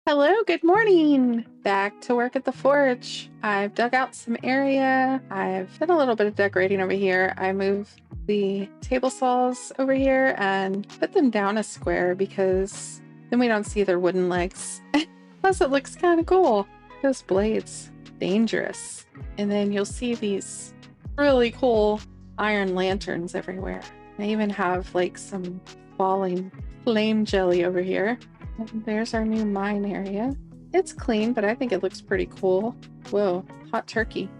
Hello, good morning. Back to work at the forge. I've dug out some area. I've done a little bit of decorating over here. I moved the table saws over here and put them down a square because then we don't see their wooden legs. Plus it looks kind of cool. Those blades, dangerous. And then you'll see these really cool iron lanterns everywhere. I even have like some falling flame jelly over here. And there's our new mine area. It's clean, but I think it looks pretty cool. Whoa, hot turkey.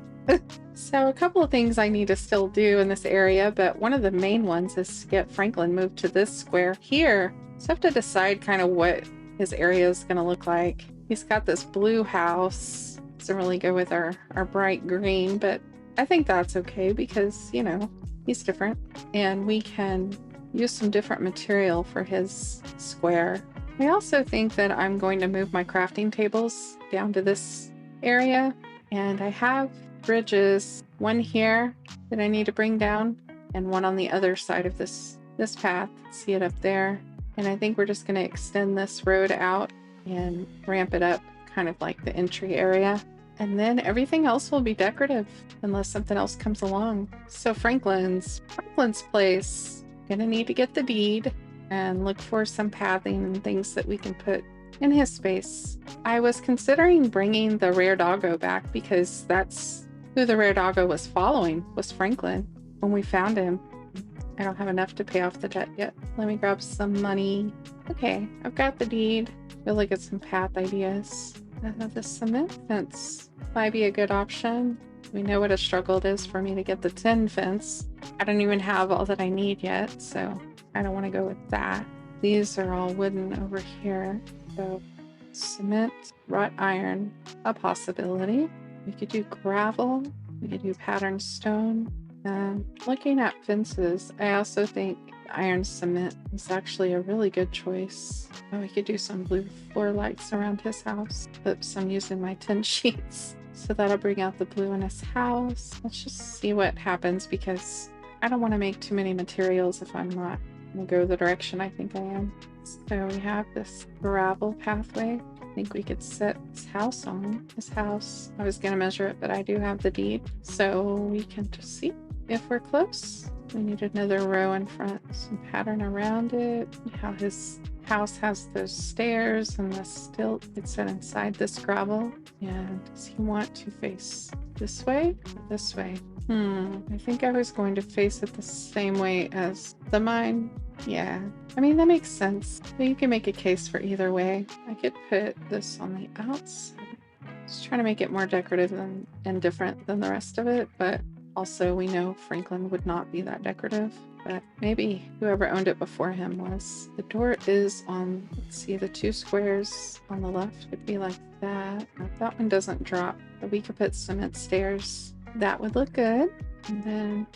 So a couple of things I need to still do in this area, but one of the main ones is to get Franklyn moved to this square here. So I have to decide kind of what his area is going to look like. He's got this blue house. Doesn't really go with our bright green, but I think that's okay because, you know, he's different. And we can use some different material for his square. I also think that I'm going to move my crafting tables down to this area, and I have bridges, one here that I need to bring down and one on the other side of this path. See it up there. And I think we're just going to extend this road out and ramp it up kind of like the entry area. And then everything else will be decorative unless something else comes along. So Franklyn's place, gonna need to get the deed and look for some pathing and things that we can put in his space. I was considering bringing the rare doggo back because that's who the rare doggo was following, was Franklyn when we found him. I don't have enough to pay off the debt yet. Let me grab some money. Okay, I've got the deed. Really get some path ideas. The cement fence might be a good option. We know what a struggle it is for me to get the tin fence. I don't even have all that I need yet, so I don't want to go with that. These are all wooden over here. So cement, wrought iron, a possibility. We could do gravel. We could do patterned stone. Looking at fences, I also think iron cement is actually a really good choice. Oh, we could do some blue floor lights around his house. Oops, I'm using my tin sheets. So that'll bring out the blue in his house. Let's just see what happens because I don't want to make too many materials if I'm not going to go the direction I think I am. So we have this gravel pathway. I think we could set his house on. His house, I was going to measure it, but I do have the deed. So we can just see if we're close. We need another row in front, some pattern around it. How his house has those stairs and the stilt. It's set inside this gravel. And does he want to face this way or this way? I think I was going to face it the same way as the mine. Yeah, I mean, that makes sense. But you can make a case for either way. I could put this on the outside. Just trying to make it more decorative and different than the rest of it, but also we know Franklyn would not be that decorative, but maybe whoever owned it before him was. The door is on, let's see, the two squares on the left would be like that. Now, that one doesn't drop, but we could put cement stairs. That would look good. And then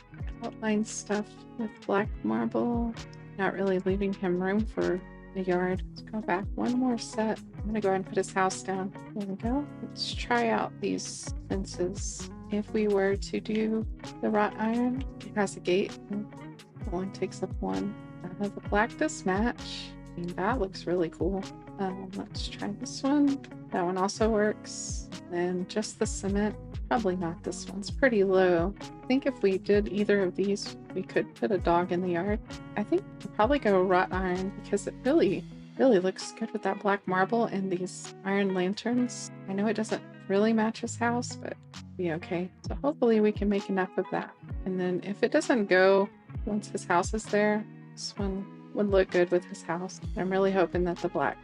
outline stuff with black marble. Not really leaving him room for the yard. Let's go back one more set. I'm gonna go ahead and put his house down. There we go. Let's try out these fences. If we were to do the wrought iron, it has a gate. It only takes up one. The black does match. I mean, that looks really cool. Let's try this one. That one also works. And just the cement. Probably not this one. It's pretty low. I think if we did either of these, we could put a dog in the yard. I think we'll probably go wrought iron because it really looks good with that black marble and these iron lanterns. I know it doesn't really match his house, but it'll be okay. So hopefully we can make enough of that. And then if it doesn't go once his house is there, this one would look good with his house. I'm really hoping that the black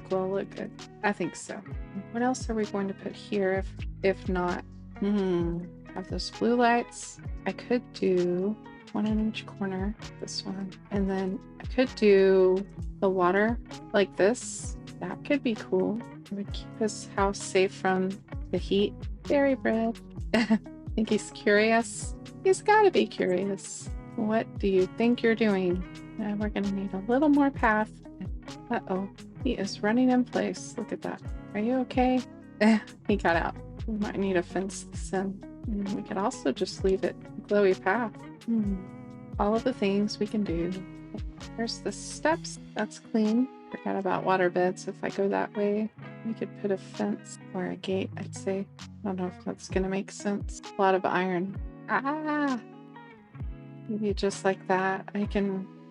will look good. I think so. What else are we going to put here if not? Have those blue lights. I could do one in each corner, this one. And then I could do the water like this. That could be cool. It would keep his house safe from the heat. Fairy bread. I think he's curious. He's gotta be curious. What do you think you're doing? We're gonna need a little more path. Uh-oh, he is running in place. Look at that. Are you okay? He got out. We might need to fence this in. And we could also just leave it glowy path. All of the things we can do. There's the steps. That's clean. Forgot about water beds if I go that way. We could put a fence or a gate, I'd say. I don't know if that's gonna make sense. A lot of iron. Ah! Maybe just like that.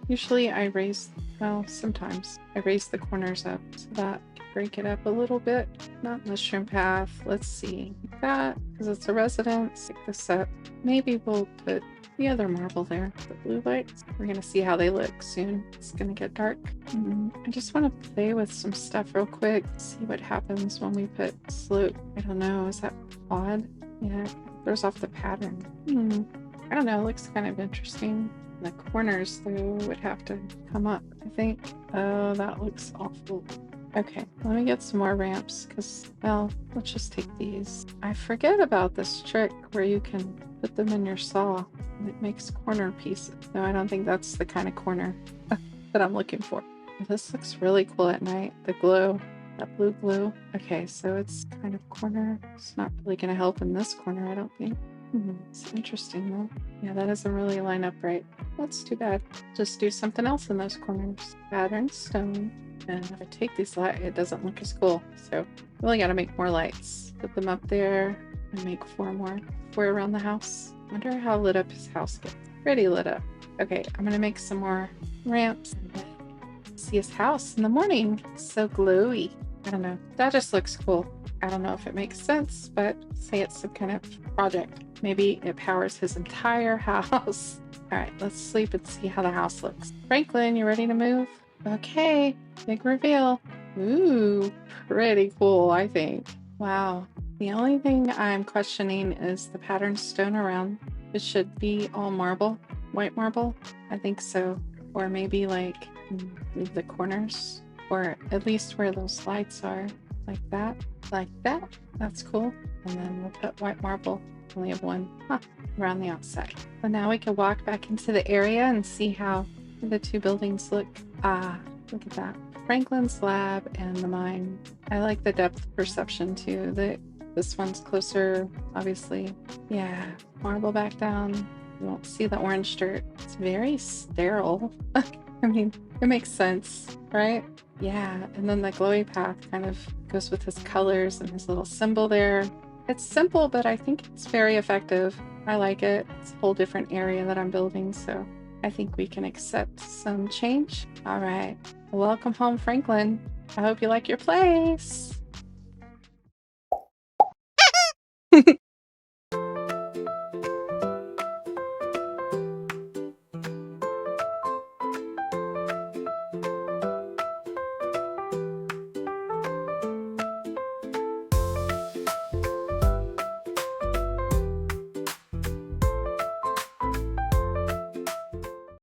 Usually I raise, well, sometimes I raise the corners up so that I can break it up a little bit. Not mushroom path. Let's see. Like that, because it's a residence. Pick this up. Maybe we'll put the other marble there, the blue lights. We're gonna see how they look soon. It's gonna get dark. I just want to play with some stuff real quick, see what happens when we put slope. I don't know, is that odd? Yeah, it throws off the pattern. I don't know, it looks kind of interesting. The corners though would have to come up, I think. Oh, that looks awful. Okay, let me get some more ramps because, well, let's just take these. I forget about this trick where you can put them in your saw and it makes corner pieces. No, I don't think that's the kind of corner that I'm looking for. This looks really cool at night. The glow, that blue glow. Okay, so it's kind of corner. It's not really going to help in this corner, I don't think. It's interesting though. Yeah, that doesn't really line up right. That's too bad. Just do something else in those corners. Pattern stone. And if I take these lights, it doesn't look as cool. So really got to make more lights. Put them up there and make 4 more. 4 around the house. Wonder how lit up his house gets. Pretty lit up. Okay, I'm gonna make some more ramps. See his house in the morning. It's so glowy. I don't know. That just looks cool. I don't know if it makes sense, but say it's some kind of project. Maybe it powers his entire house. All right, let's sleep and see how the house looks. Franklyn, you ready to move? Okay, big reveal. Ooh, pretty cool, I think. Wow. The only thing I'm questioning is the pattern stone around. It should be all marble, white marble. I think so. Or maybe like the corners, or at least where those lights are. Like that. Like that. That's cool. And then we'll put white marble. Only have one around the outside. So now we can walk back into the area and see how the 2 buildings look. Ah, look at that. Franklyn's lab and the mine. I like the depth perception too. This one's closer, obviously. Yeah, marble back down. You won't see the orange dirt. It's very sterile. I mean, it makes sense, right? Yeah, and then the glowy path kind of goes with his colors and his little symbol there. It's simple, but I think it's very effective. I like it. It's a whole different area that I'm building, so I think we can accept some change. All right. Welcome home, Franklyn. I hope you like your place.